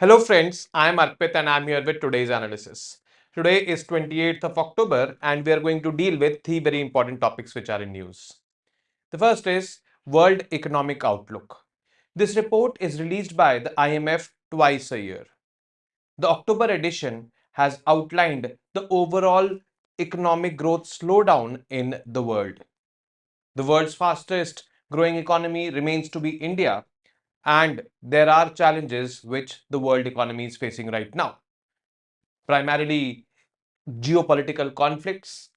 Hello friends, I am Arpit and I am here with today's analysis. Today is 28th of October and we are going to deal with three very important topics which are in news. The first is World Economic Outlook. This report is released by the IMF twice a year. The October edition has outlined the overall economic growth slowdown in the world. The world's fastest growing economy remains to be India, and there are challenges which the world economy is facing right now. Primarily, geopolitical conflicts,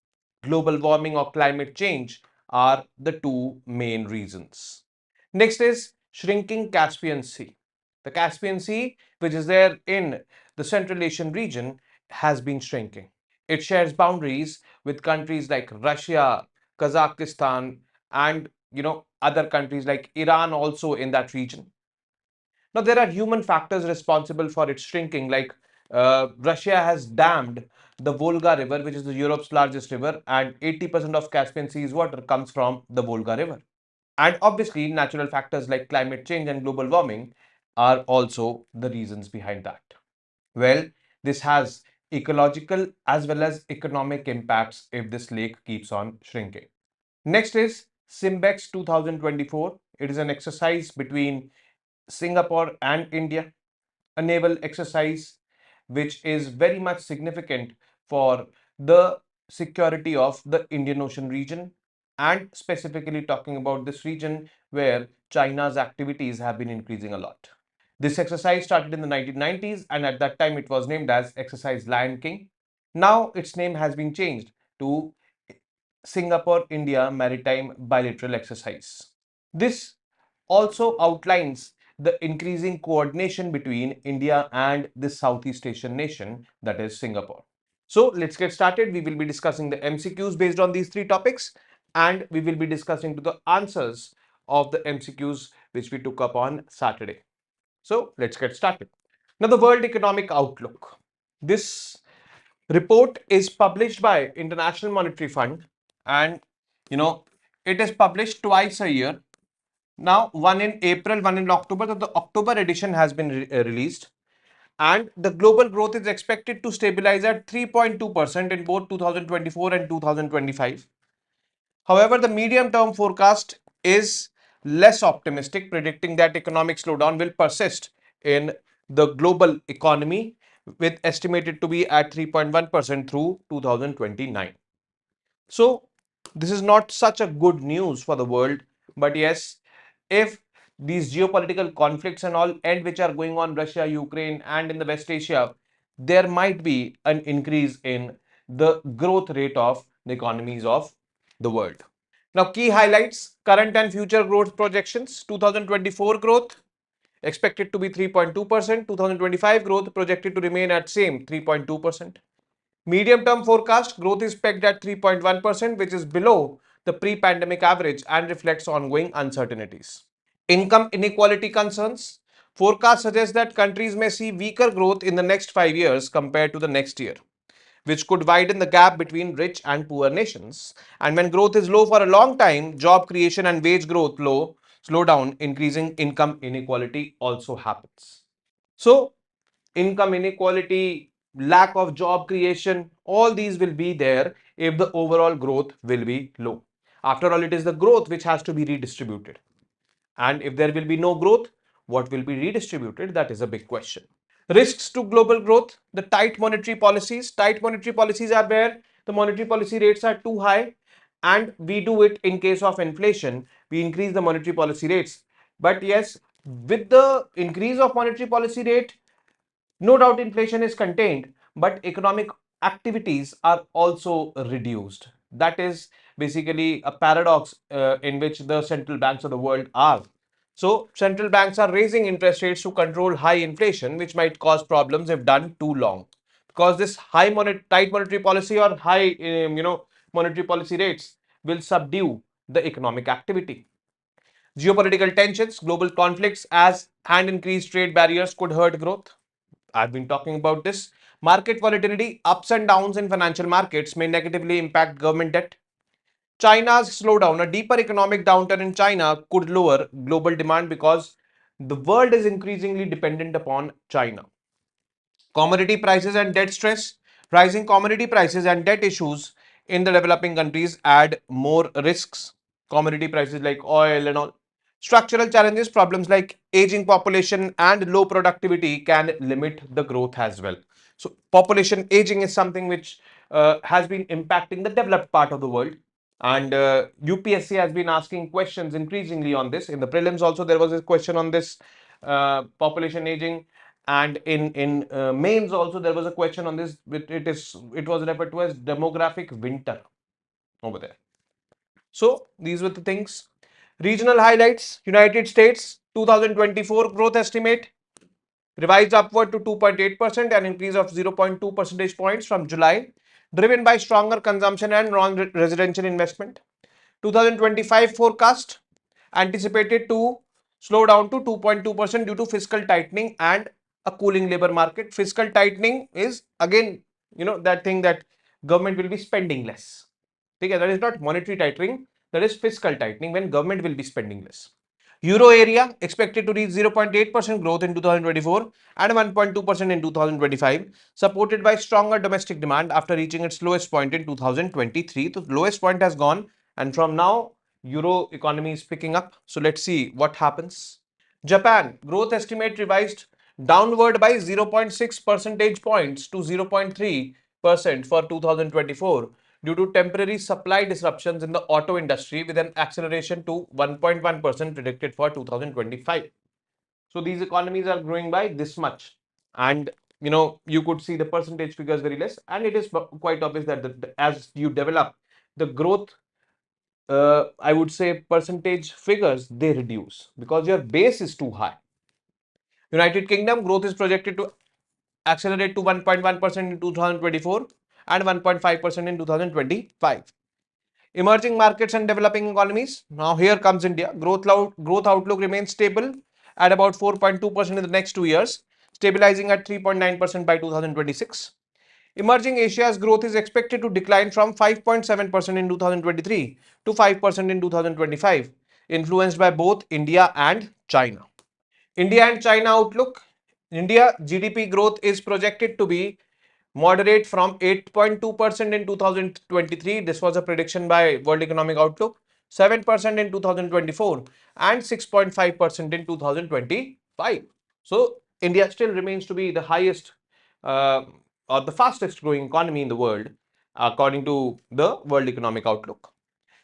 global warming, or climate change are the two main reasons. Next is shrinking Caspian Sea. The Caspian Sea, which is there in the Central Asian region, has been shrinking. It shares boundaries with countries like Russia, Kazakhstan, and other countries like Iran also in that region. Now, there are human factors responsible for its shrinking, like Russia has dammed the Volga River, which is the Europe's largest river, and 80% of Caspian Sea's water comes from the Volga River. And obviously, natural factors like climate change and global warming are also the reasons behind that. Well, this has ecological as well as economic impacts if this lake keeps on shrinking. Next is SIMBEX 2024. It is an exercise between Singapore and India, a naval exercise which is very much significant for the security of the Indian Ocean region, and specifically talking about this region where China's activities have been increasing a lot. This exercise started in the 1990s and at that time it was named as Exercise Lion King. Now its name has been changed to Singapore India Maritime Bilateral Exercise. This also outlines the increasing coordination between India and this Southeast Asian nation, that is Singapore. So let's get started. We will be discussing the MCQs based on these three topics, and we will be discussing the answers of the MCQs which we took up on Saturday. So let's get started. Now, the World Economic Outlook. This report is published by International Monetary Fund, and it is published twice a year. Now, one in April, one in October. So the October edition has been released, and the global growth is expected to stabilize at 3.2% in both 2024 and 2025. However, the medium-term forecast is less optimistic, predicting that economic slowdown will persist in the global economy, with estimated to be at 3.1% through 2029. So, this is not such a good news for the world, but yes, if these geopolitical conflicts and all end which are going on Russia, Ukraine, and in the West Asia, there might be an increase in the growth rate of the economies of the world. Now, key highlights, current and future growth projections. 2024 growth expected to be 3.2%, 2025 growth projected to remain at same 3.2%. Medium term forecast growth is pegged at 3.1%, which is below the pre-pandemic average and reflects ongoing uncertainties. Income inequality concerns. Forecast suggests that countries may see weaker growth in the next 5 years compared to the next year, which could widen the gap between rich and poor nations. And when growth is low for a long time, job creation and wage growth slow down, increasing income inequality also happens. So, income inequality, lack of job creation, all these will be there if the overall growth will be low. After all, it is the growth which has to be redistributed. And if there will be no growth, what will be redistributed? That is a big question. Risks to global growth, the tight monetary policies. Tight monetary policies are where the monetary policy rates are too high, and we do it in case of inflation. We increase the monetary policy rates. But yes, with the increase of monetary policy rate, no doubt inflation is contained, but economic activities are also reduced. That is basically a paradox in which the central banks of the world are. So, central banks are raising interest rates to control high inflation, which might cause problems if done too long. Because this tight monetary policy or high, monetary policy rates will subdue the economic activity. Geopolitical tensions, global conflicts, and increased trade barriers could hurt growth. I've been talking about this. Market volatility, ups and downs in financial markets may negatively impact government debt. China's slowdown, a deeper economic downturn in China could lower global demand because the world is increasingly dependent upon China. Commodity prices and debt stress. Rising commodity prices and debt issues in the developing countries add more risks. Commodity prices like oil and all. Structural challenges, problems like aging population and low productivity can limit the growth as well. So, population aging is something which has been impacting the developed part of the world. And UPSC has been asking questions increasingly on this. In the prelims, also, there was a question on this population aging, and in mains also there was a question on this. It was referred to as demographic winter over there. So these were the things. Regional highlights: United States 2024 growth estimate revised upward to 2.8%, an increase of 0.2 percentage points from July, driven by stronger consumption and non-residential investment. 2025 forecast anticipated to slow down to 2.2% due to fiscal tightening and a cooling labor market. Fiscal tightening is again, that thing that government will be spending less. Okay, that is not monetary tightening, that is fiscal tightening when government will be spending less. Euro area expected to reach 0.8% growth in 2024 and 1.2% in 2025, supported by stronger domestic demand after reaching its lowest point in 2023. The lowest point has gone, and from now, Euro economy is picking up. So let's see what happens. Japan growth estimate revised downward by 0.6 percentage points to 0.3% for 2024 due to temporary supply disruptions in the auto industry, with an acceleration to 1.1% predicted for 2025. So these economies are growing by this much, and you could see the percentage figures very less, and it is quite obvious that as you develop the growth, I would say percentage figures, they reduce because your base is too high. United Kingdom growth is projected to accelerate to 1.1% in 2024 and 1.5% in 2025. Emerging markets and developing economies. Now here comes India. Growth outlook remains stable at about 4.2% in the next 2 years, stabilizing at 3.9% by 2026. Emerging Asia's growth is expected to decline from 5.7% in 2023 to 5% in 2025, influenced by both India and China. India and China outlook. India GDP growth is projected to be moderate from 8.2% in 2023. This was a prediction by World Economic Outlook. 7% in 2024 and 6.5% in 2025. So India still remains to be the highest or the fastest growing economy in the world according to the World Economic Outlook.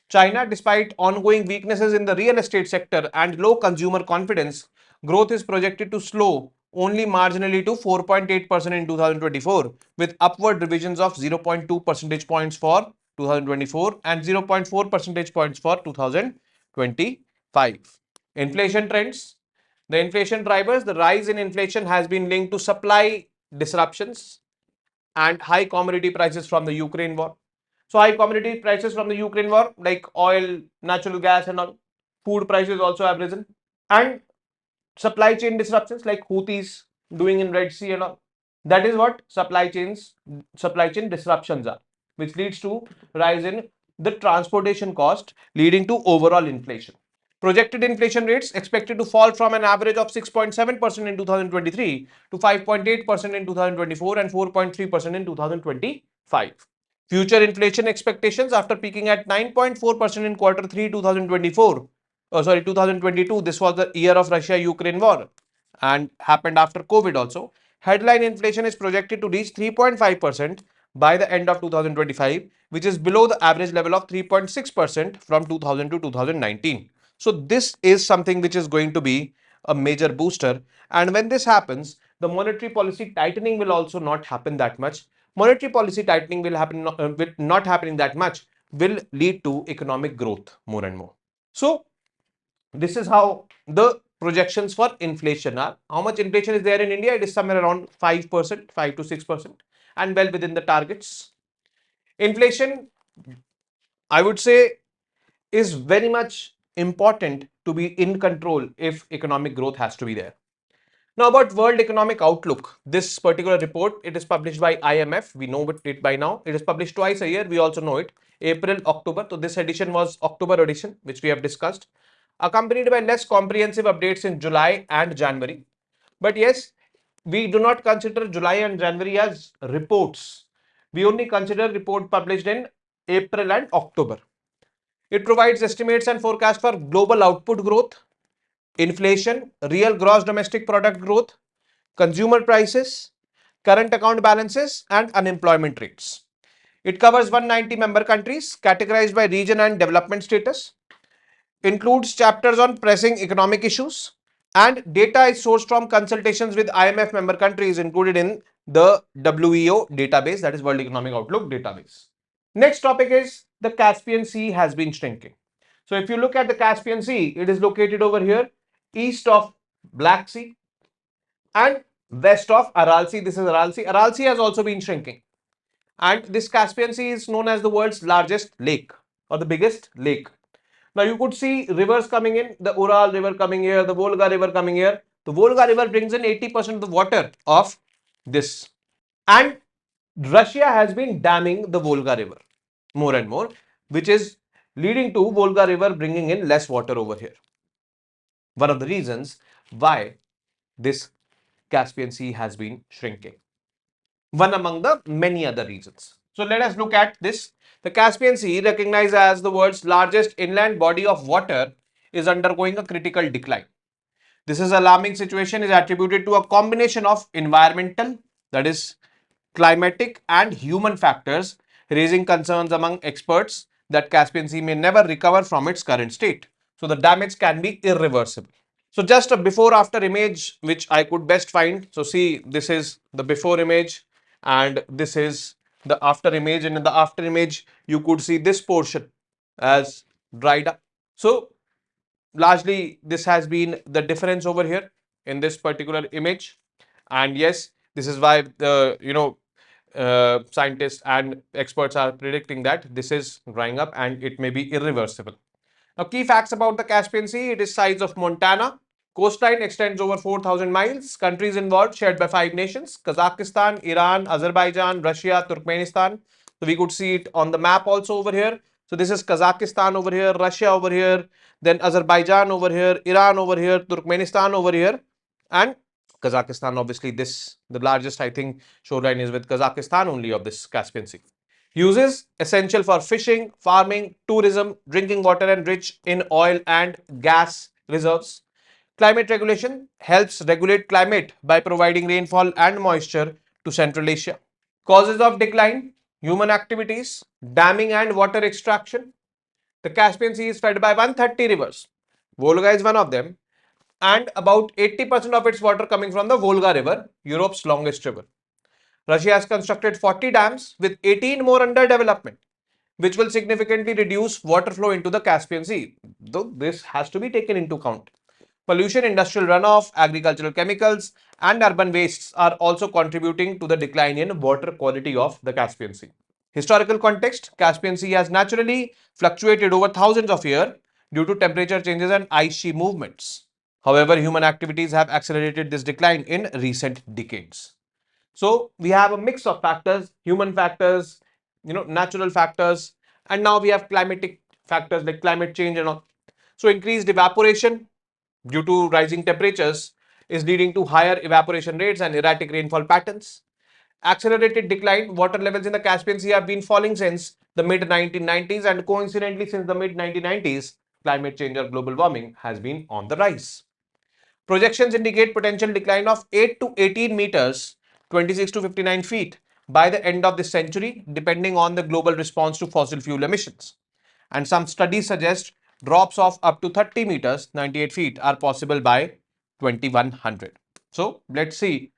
China, despite ongoing weaknesses in the real estate sector and low consumer confidence, growth is projected to slow only marginally to 4.8% in 2024, with upward revisions of 0.2 percentage points for 2024 and 0.4 percentage points for 2025. Inflation trends. The inflation drivers: the rise in inflation has been linked to supply disruptions and high commodity prices from the Ukraine war. So high commodity prices from the Ukraine war, like oil, natural gas and all. Food prices also have risen. And supply chain disruptions like Houthis doing in Red Sea and all. That is what supply chain disruptions are, which leads to rise in the transportation cost, leading to overall inflation. Projected inflation rates expected to fall from an average of 6.7% in 2023 to 5.8% in 2024 and 4.3% in 2025. Future inflation expectations after peaking at 9.4% in quarter 3 2024. 2022. This was the year of Russia-Ukraine war and happened after COVID also. Headline inflation is projected to reach 3.5% by the end of 2025, which is below the average level of 3.6% from 2000 to 2019. So this is something which is going to be a major booster. And when this happens, the monetary policy tightening will also not happen that much. Monetary policy tightening will not happening that much will lead to economic growth more and more. So this is how the projections for inflation are. How much inflation is there in India? It is somewhere around 5%, 5 to 6%, and well within the targets. Inflation, I would say, is very much important to be in control if economic growth has to be there. Now about World Economic Outlook, this particular report, it is published by IMF. We know it by now. It is published twice a year. We also know it, April, October. So this edition was October edition, which we have discussed, accompanied by less comprehensive updates in July and January. But yes, we do not consider July and January as reports. We only consider report published in April and October. It provides estimates and forecasts for global output growth, inflation, real gross domestic product growth, consumer prices, current account balances, and unemployment rates. It covers 190 member countries categorized by region and development status, includes chapters on pressing economic issues, and data is sourced from consultations with IMF member countries included in the WEO database, that is World Economic Outlook database. Next topic is the Caspian Sea has been shrinking. So if you look at the Caspian Sea, it is located over here east of Black Sea and west of Aral Sea. This is Aral Sea. Aral Sea has also been shrinking. And this Caspian Sea is known as the world's largest lake or the biggest lake. Now you could see rivers coming in, the Ural river coming here, the Volga river coming here. The Volga river brings in 80% of the water of this. And Russia has been damming the Volga river more and more, which is leading to Volga river bringing in less water over here. One of the reasons why this Caspian Sea has been shrinking. One among the many other reasons. So let us look at this. The Caspian Sea, recognized as the world's largest inland body of water, is undergoing a critical decline. This is alarming situation is attributed to a combination of environmental, that is climatic and human factors, raising concerns among experts that Caspian Sea may never recover from its current state. So the damage can be irreversible. So just a before after image which I could best find. So see, this is the before image and this is the after image, and in the after image you could see this portion as dried up. So largely this has been the difference over here in this particular image, and yes, this is why the scientists and experts are predicting that this is drying up and it may be irreversible. Now, key facts about the Caspian Sea: it is size of Montana. Coastline extends over 4,000 miles. Countries involved shared by 5 nations: Kazakhstan, Iran, Azerbaijan, Russia, Turkmenistan. So we could see it on the map also over here. So this is Kazakhstan over here, Russia over here, then Azerbaijan over here, Iran over here, Turkmenistan over here, and Kazakhstan. Obviously, this the largest, I think, shoreline is with Kazakhstan only of this Caspian Sea. Uses essential for fishing, farming, tourism, drinking water, and rich in oil and gas reserves. Climate regulation helps regulate climate by providing rainfall and moisture to Central Asia. Causes of decline: human activities, damming and water extraction. The Caspian Sea is fed by 130 rivers. Volga is one of them, and about 80% of its water coming from the Volga River, Europe's longest river. Russia has constructed 40 dams with 18 more under development, which will significantly reduce water flow into the Caspian Sea. Though this has to be taken into account. Pollution, industrial runoff, agricultural chemicals, and urban wastes are also contributing to the decline in water quality of the Caspian Sea. Historical context: Caspian Sea has naturally fluctuated over thousands of years due to temperature changes and ice sheet movements. However, human activities have accelerated this decline in recent decades. So we have a mix of factors: human factors, natural factors, and now we have climatic factors like climate change and all. So increased evaporation due to rising temperatures is leading to higher evaporation rates and erratic rainfall patterns. Accelerated decline: water levels in the Caspian Sea have been falling since the mid 1990s, and coincidentally since the mid 1990s, climate change or global warming has been on the rise. Projections indicate potential decline of 8 to 18 meters, 26 to 59 feet by the end of this century, depending on the global response to fossil fuel emissions. And some studies suggest drops of up to 30 meters, 98 feet are possible by 2100. So let's see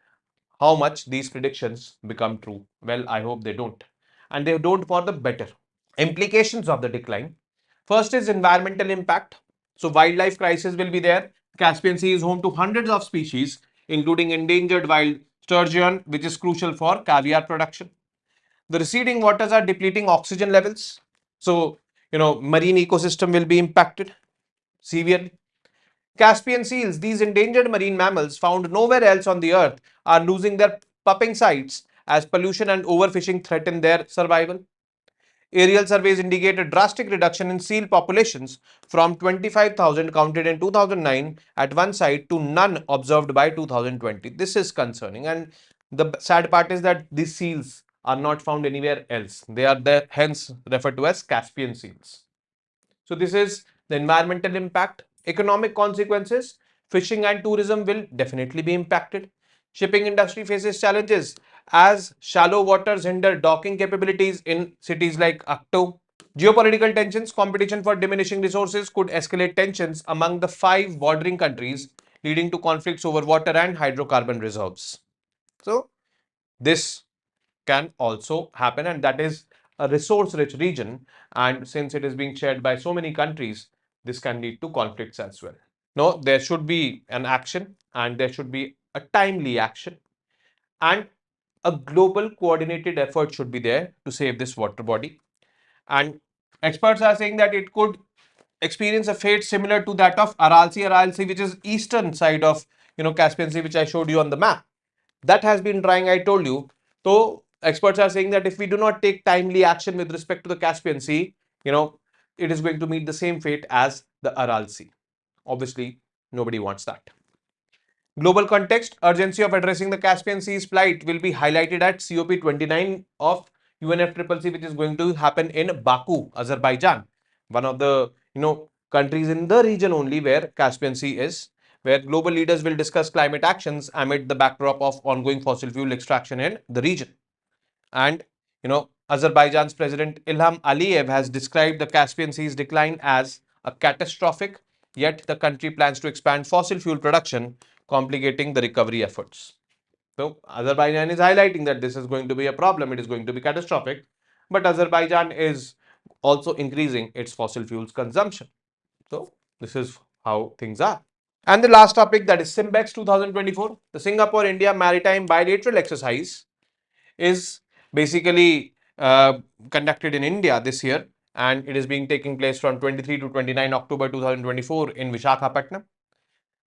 how much these predictions become true. Well, I hope they don't. And they don't for the better. Implications of the decline. First is environmental impact. So wildlife crisis will be there. Caspian Sea is home to hundreds of species, including endangered wild sturgeon, which is crucial for caviar production. The receding waters are depleting oxygen levels. So, marine ecosystem will be impacted severely. Caspian seals, these endangered marine mammals found nowhere else on the earth, are losing their pupping sites as pollution and overfishing threaten their survival. Aerial surveys indicate a drastic reduction in seal populations from 25,000 counted in 2009 at one site to none observed by 2020. This is concerning, and the sad part is that these seals are not found anywhere else. They are there, hence referred to as Caspian seals. So this is the environmental impact. Economic consequences. Fishing and tourism will definitely be impacted. Shipping industry faces challenges as shallow waters hinder docking capabilities in cities like Akto. Geopolitical tensions, competition for diminishing resources could escalate tensions among the five bordering countries, leading to conflicts over water and hydrocarbon reserves. So, this can also happen, and that is a resource rich region, and since it is being shared by so many countries, this can lead to conflicts as well. No, there should be an action, and there should be a timely action, and a global coordinated effort should be there to save this water body. And experts are saying that it could experience a fate similar to that of Aral Sea, which is eastern side of Caspian Sea, which I showed you on the map. That has been drying, I told you. So experts are saying that if we do not take timely action with respect to the Caspian Sea, it is going to meet the same fate as the Aral Sea. Obviously, nobody wants that. Global context, urgency of addressing the Caspian Sea's plight will be highlighted at COP29 of UNFCCC, which is going to happen in Baku, Azerbaijan, one of the countries in the region only where Caspian Sea is, where global leaders will discuss climate actions amid the backdrop of ongoing fossil fuel extraction in the region. And Azerbaijan's President Ilham Aliyev has described the Caspian Sea's decline as a catastrophic, yet the country plans to expand fossil fuel production, complicating the recovery efforts. So Azerbaijan is highlighting that this is going to be a problem, it is going to be catastrophic, but Azerbaijan is also increasing its fossil fuels consumption. So this is how things are. And the last topic, that is SIMBEX 2024, the Singapore India Maritime Bilateral Exercise, is basically conducted in India this year, and it is being taking place from 23 to 29 October 2024 in Visakhapatnam.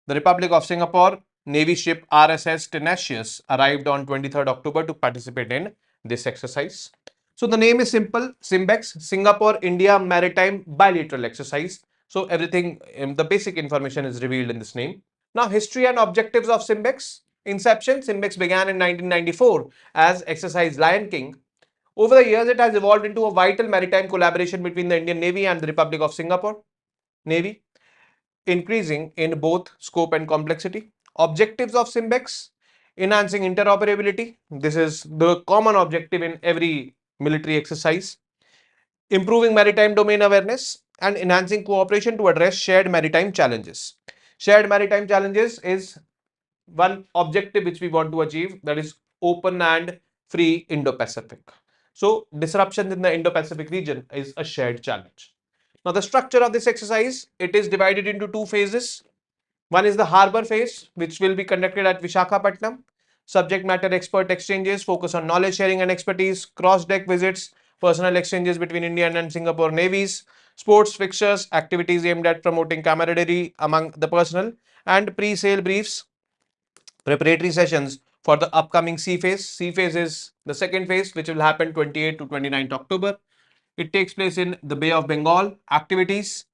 The Republic of Singapore Navy ship RSS Tenacious arrived on 23rd October to participate in this exercise. So the name is simple, SIMBEX, Singapore India Maritime Bilateral Exercise. So everything, the basic information is revealed in this name. Now, history and objectives of SIMBEX. Inception, SIMBEX began in 1994 as Exercise Lion King. Over the years, it has evolved into a vital maritime collaboration between the Indian Navy and the Republic of Singapore Navy, increasing in both scope and complexity. Objectives of SIMBEX: enhancing interoperability. This is the common objective in every military exercise. Improving maritime domain awareness and enhancing cooperation to address shared maritime challenges. Shared maritime challenges is one objective which we want to achieve, that is open and free Indo-Pacific. So disruptions in the Indo-Pacific region is a shared challenge. Now the structure of this exercise, it is divided into two phases. One is the harbor phase, which will be conducted at Visakhapatnam. Subject matter expert exchanges focus on knowledge sharing and expertise, cross-deck visits, personal exchanges between Indian and Singapore navies, sports fixtures, activities aimed at promoting camaraderie among the personnel, and pre-sale briefs, preparatory sessions for the upcoming sea phase. Sea phase is the second phase, which will happen 28 to 29th October. It takes place in the Bay of Bengal. Activities: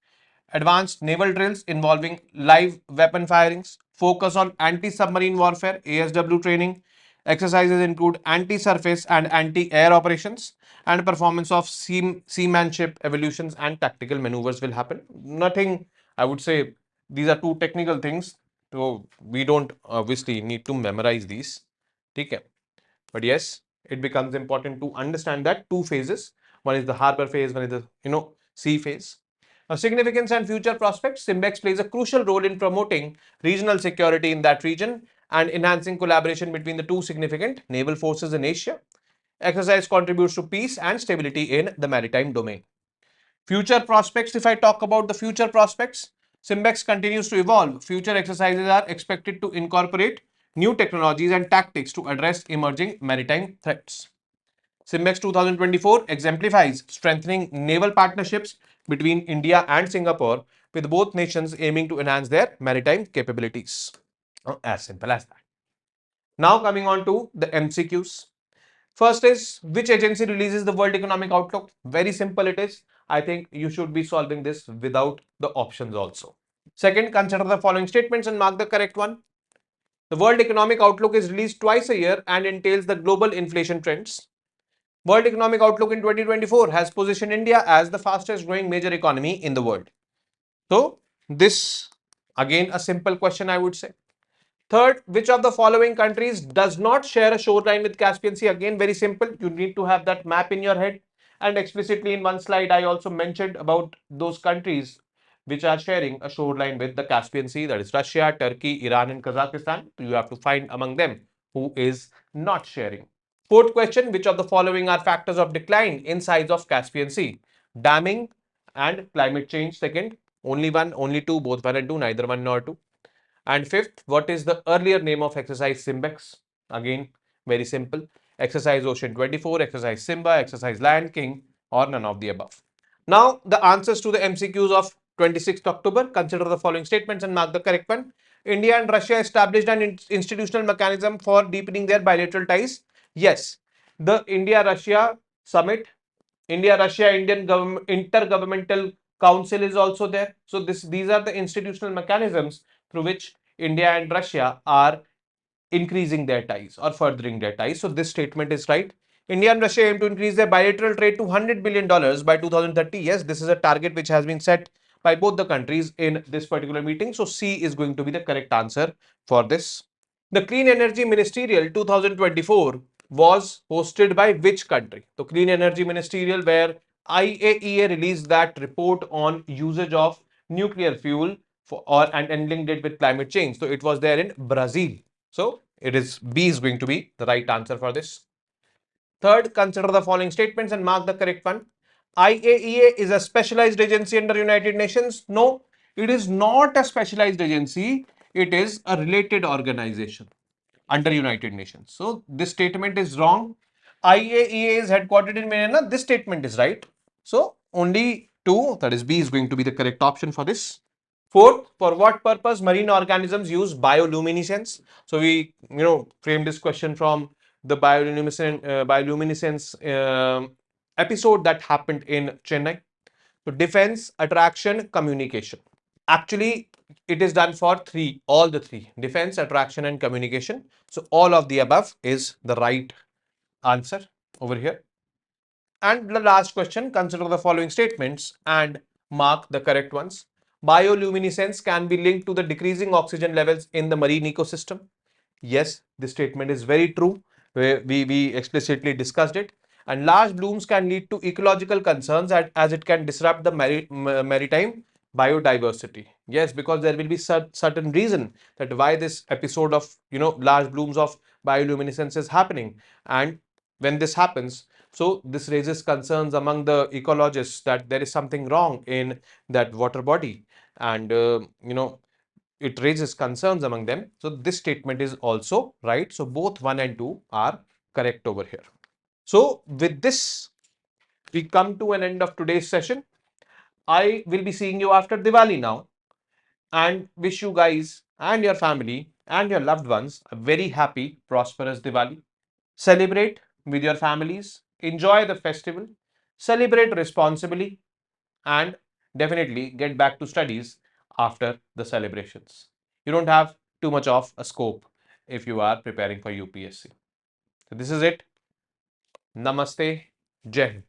advanced naval drills involving live weapon firings, focus on anti-submarine warfare, ASW training. Exercises include anti-surface and anti-air operations, and performance of seamanship evolutions and tactical maneuvers will happen. Nothing, I would say, these are two technical things, so we don't obviously need to memorize these. Okay. But yes, it becomes important to understand that two phases. One is the harbor phase, one is the sea phase. Now, significance and future prospects. SIMBEX plays a crucial role in promoting regional security in that region and enhancing collaboration between the two significant naval forces in Asia. Exercise contributes to peace and stability in the maritime domain. Future prospects, if I talk about the future prospects, SIMBEX continues to evolve. Future exercises are expected to incorporate new technologies and tactics to address emerging maritime threats. SIMBEX 2024 exemplifies strengthening naval partnerships between India and Singapore, with both nations aiming to enhance their maritime capabilities. As simple as that. Now coming on to the MCQs. First is, which agency releases the World Economic Outlook? Very simple it is. I think you should be solving this without the options also. Second, consider the following statements and mark the correct one. The World Economic Outlook is released twice a year and entails the global inflation trends. World Economic Outlook in 2024 has positioned India as the fastest growing major economy in the world. So, this again a simple question I would say. Third, which of the following countries does not share a shoreline with Caspian Sea? Again, very simple. You need to have that map in your head. And explicitly in one slide, I also mentioned about those countries which are sharing a shoreline with the Caspian Sea. That is Russia, Turkey, Iran and Kazakhstan. You have to find among them who is not sharing. Fourth question, which of the following are factors of decline in size of Caspian Sea? Damming and climate change. Second, only one, only two, both one and two, neither one nor two. And fifth, what is the earlier name of exercise SIMBEX? Again, very simple. Exercise Ocean 24, exercise Simba, exercise Lion King, or none of the above. Now, the answers to the MCQs of 26th October. Consider the following statements and mark the correct one. India and Russia established an institutional mechanism for deepening their bilateral ties. Yes, the India-Russia summit, India-Russia Indian Intergovernmental Council is also there. So these are the institutional mechanisms through which India and Russia are increasing their ties or furthering their ties. So this statement is right. India and Russia aim to increase their bilateral trade to $100 billion by 2030. Yes, this is a target which has been set by both the countries in this particular meeting. So C is going to be the correct answer for this. The Clean Energy Ministerial 2024 was hosted by which country? The Clean Energy Ministerial, where IAEA released that report on usage of nuclear fuel and linked it with climate change. So it was there in Brazil. So it is B is going to be the right answer for this. Third, consider the following statements and mark the correct one. IAEA is a specialized agency under United Nations. No, it is not a specialized agency. It is a related organization under United Nations. So this statement is wrong. IAEA is headquartered in Vienna. This statement is right. So only two, that is B, is going to be the correct option for this. Fourth, for what purpose marine organisms use bioluminescence? So we, frame this question from the bioluminescence episode that happened in Chennai. So defense, attraction, communication. Actually, it is done for all the three: defense, attraction, and communication. So all of the above is the right answer over here. And the last question, consider the following statements and mark the correct ones. Bioluminescence can be linked to the decreasing oxygen levels in the marine ecosystem. Yes, this statement is very true. We explicitly discussed it. And large blooms can lead to ecological concerns as it can disrupt the maritime biodiversity. Yes, because there will be certain reason that why this episode of large blooms of bioluminescence is happening. And when this happens, so this raises concerns among the ecologists that there is something wrong in that water body, and it raises concerns among them. So this statement is also right. So both 1 and 2 are correct over here. So with this, we come to an end of today's session. I will be seeing you after Diwali now, and wish you guys and your family and your loved ones a very happy, prosperous Diwali. Celebrate with your families, enjoy the festival, celebrate responsibly, and definitely get back to studies after the celebrations. You don't have too much of a scope if you are preparing for UPSC. So this is it. Namaste. Jai Hind.